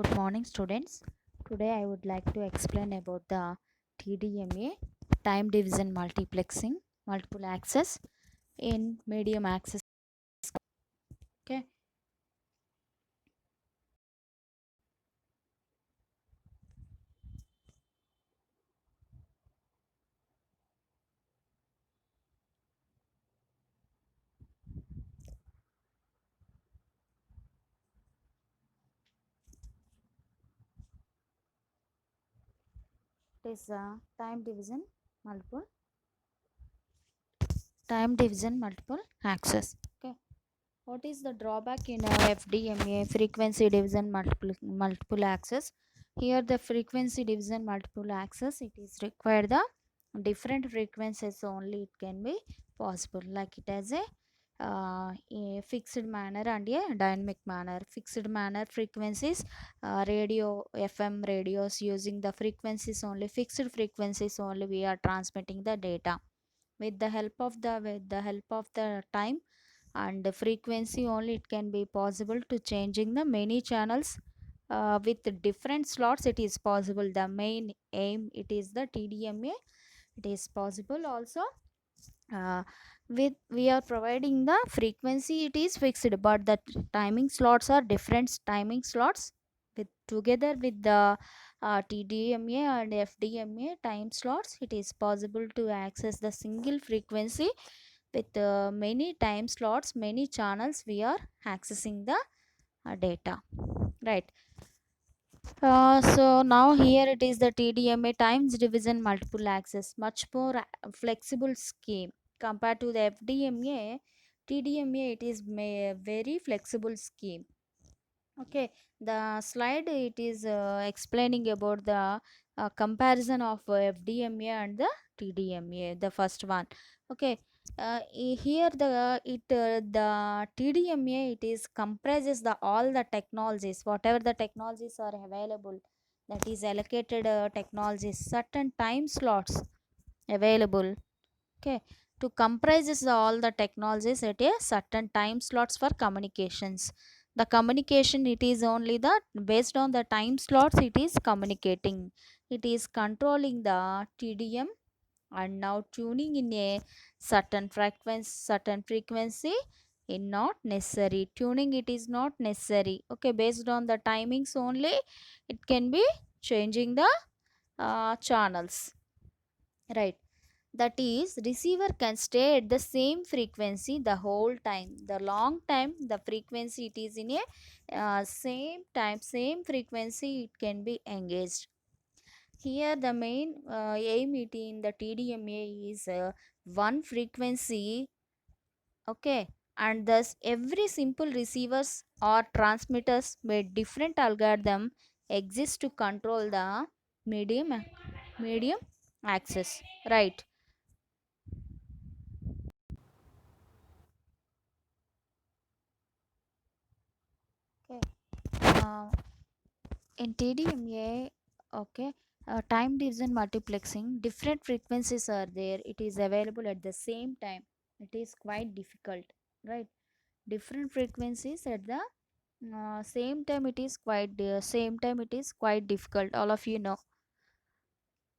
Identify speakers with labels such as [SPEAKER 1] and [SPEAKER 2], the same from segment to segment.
[SPEAKER 1] Good morning, students. Today I would like to explain about the TDMA, time division multiplexing, multiple access in medium access. Okay, it is multiple time division multiple access. Okay, what is the drawback in FDMA frequency division multiple access? Here the frequency division multiple access, it is required the different frequencies only it can be possible, like it has a fixed manner and a dynamic manner. Fixed manner frequencies, radio FM radios, using the frequencies only, fixed frequencies only we are transmitting the data. With the help of the time and the frequency only, it can be possible to changing the many channels with different slots. It is possible, the main aim, it is the TDMA. It is possible also, uh, with we are providing the frequency, it is fixed, but the timing slots are different timing slots. With together with the TDMA and FDMA time slots, it is possible to access the single frequency with many time slots, many channels we are accessing the data, right? So now here it is the TDMA, times division multiple access, much more flexible scheme compared to the FDMA. TDMA, it is very flexible scheme. Okay, the slide, it is explaining about the comparison of FDMA and the TDMA, the first one. Okay, here the TDMA, it is comprises the all the technologies, whatever the technologies are available, that is allocated technologies, certain time slots available. Okay, to comprises all the technologies at a certain time slots for communications. The communication, it is only the based on the time slots, it is communicating, it is controlling the TDM, and now tuning in a certain frequency is not necessary. Tuning, it is not necessary. Okay, based on the timings only, it can be changing the channels, right? That is, receiver can stay at the same frequency the whole time, the long time, the frequency, it is in a same time, same frequency, it can be engaged. Here the main aim it in the TDMA is one frequency. Okay, and thus every simple receivers or transmitters with different algorithm exist to control the medium access, right? Okay. uh, in TDMA, okay, time division multiplexing, different frequencies are there. It is available at the same time. It is quite difficult, right? Different frequencies at the same time. It is quite difficult. All of you know.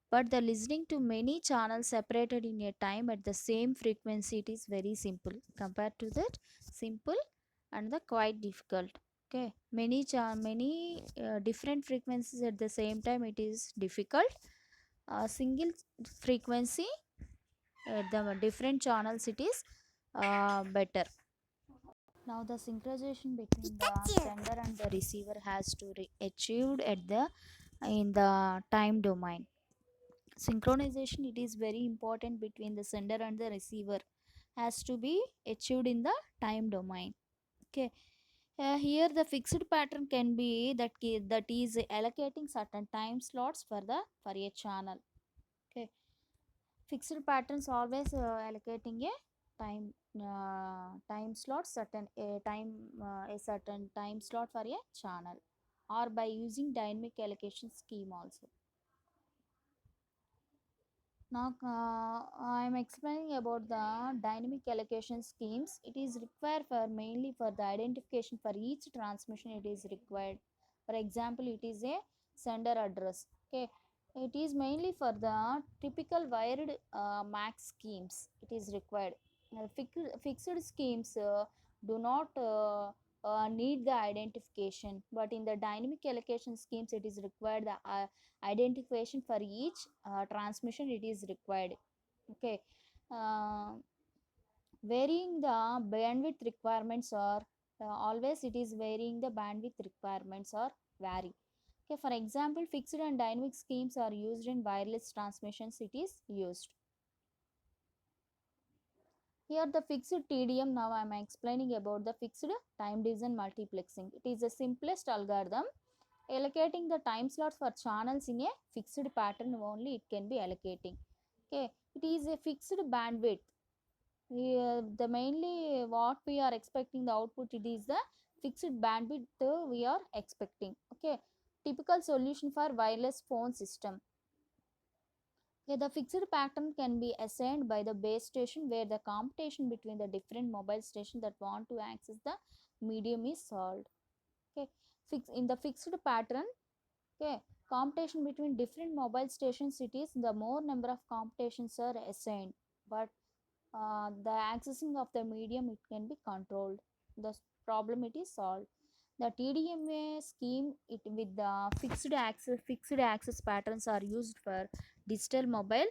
[SPEAKER 1] But the listening to many channels separated in a time at the same frequency, it is very simple. Compared to that, simple and the quite difficult. Okay, many different frequencies at the same time, it is difficult. Single frequency at the different channels, it is better. Now the synchronization between the sender and the receiver has to achieved at the in the time domain. Synchronization, it is very important between the sender and the receiver, has to be achieved in the time domain. Okay, here the fixed pattern can be that is allocating certain time slots for a channel. Okay, fixed patterns always allocating a time slot, a certain time slot for a channel, or by using dynamic allocation scheme also. Now, I am explaining about the dynamic allocation schemes. It is required for mainly for the identification for each transmission. It is required For example, it is a sender address. Okay, it is mainly for the typical wired max schemes it is required. Fixed schemes do not need the identification, but in the dynamic allocation schemes it is required the identification for each transmission it is required. Okay, uh, varying the bandwidth requirements are always it is varying the bandwidth requirements or vary. Okay, for example, fixed and dynamic schemes are used in wireless transmissions it is used. Here the fixed TDM, now I am explaining about the fixed time division multiplexing. It is the simplest algorithm allocating the time slots for channels in a fixed pattern only it can be allocating. Okay, it is a fixed bandwidth. The mainly what we are expecting the output it is the fixed bandwidth we are expecting. Okay, typical solution for wireless phone system. Yeah, the fixed pattern can be assigned by the base station where the computation between the different mobile stations that want to access the medium is solved. Okay, in the fixed pattern, okay, computation between different mobile stations it is the more number of computations are assigned, but the accessing of the medium it can be controlled. The problem it is solved. The TDMA scheme it with the fixed access patterns are used for digital mobile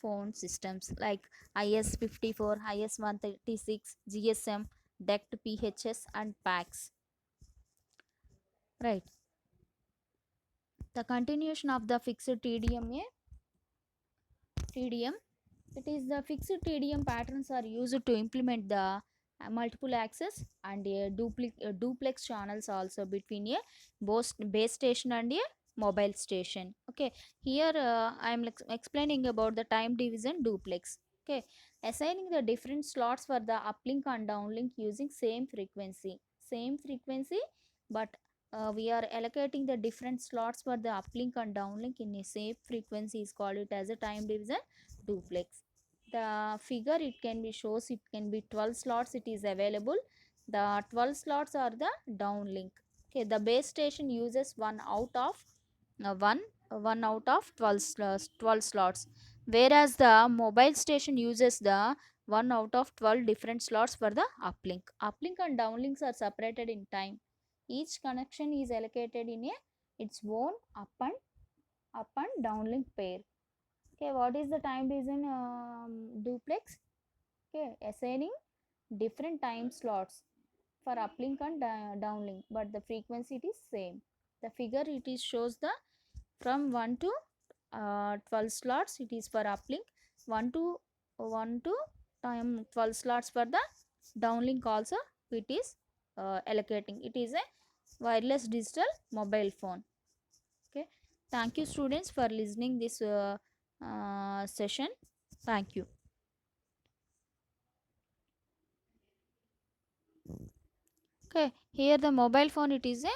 [SPEAKER 1] phone systems like IS-54, IS-136, GSM, DECT, PHS and PAX. Right. The continuation of the fixed TDM. It is the fixed TDM patterns are used to implement the multiple access and a duplex channels also between a base station and a mobile station. Okay, here I am explaining about the time division duplex. Okay, assigning the different slots for the uplink and downlink using same frequency, but we are allocating the different slots for the uplink and downlink in a same frequency is called it as a time division duplex. The figure it can be shows it can be 12 slots it is available. The 12 slots are the downlink. Okay, the base station uses one out of 12 slots, whereas the mobile station uses the one out of 12 different slots for the uplink and downlinks are separated in time. Each connection is allocated in a its own up and downlink pair. Okay, what is the time division duplex? Okay, assigning different time slots for uplink and downlink, but the frequency it is same. The figure it is shows the from 1 to 12 slots it is for uplink, 1 to 1 to time 12 slots for the downlink also it is allocating. It is a wireless digital mobile phone. Okay, thank you students for listening this session. Thank you. Okay, here the mobile phone it is a